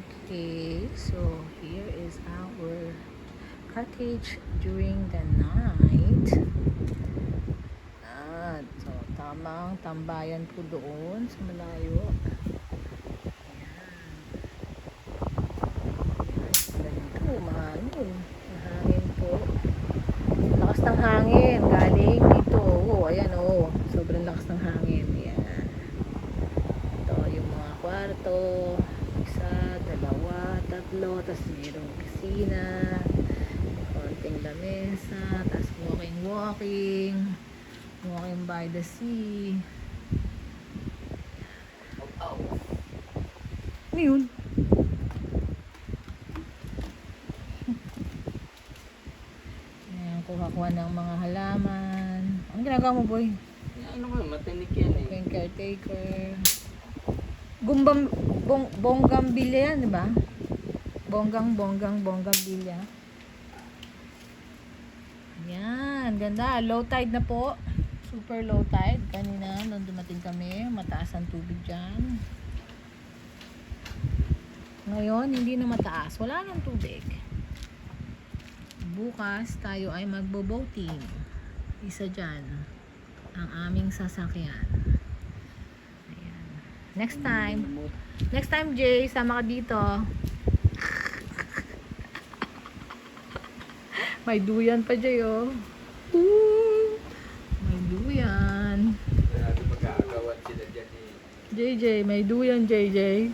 Okay, so here is our cottage during the night. So tamang tambayan po doon sa malayo. Ganito, mahangin po. Lakas ng hangin, galing dito. Ayan sobrang lakas ng hangin. Ayan. Ito yung mga kwarto. Isa, dalawa, tatlo, tapos mayroong kusina, konting lamesa, tapos walking by the sea. Ano yun? Ayan, kuha ng mga halaman. Ang ginagawa mo, boy? Ano ka, matinik yan eh. Yung caretaker. Bonggambilya yan, di ba? Bonggambilya. Yan, ganda. Low tide na po. Super low tide. Kanina, nung dumating kami, mataas ang tubig dyan. Ngayon, hindi na mataas. Wala nang tubig. Bukas, tayo ay magbo-boating. Isa dyan. Ang aming sasakyan. Next time, Jay, sama ka dito. May duyan pa, Jay, oh. May duyan. Grabe mag-aagawan sila dyan eh. JJ, may duyan, JJ.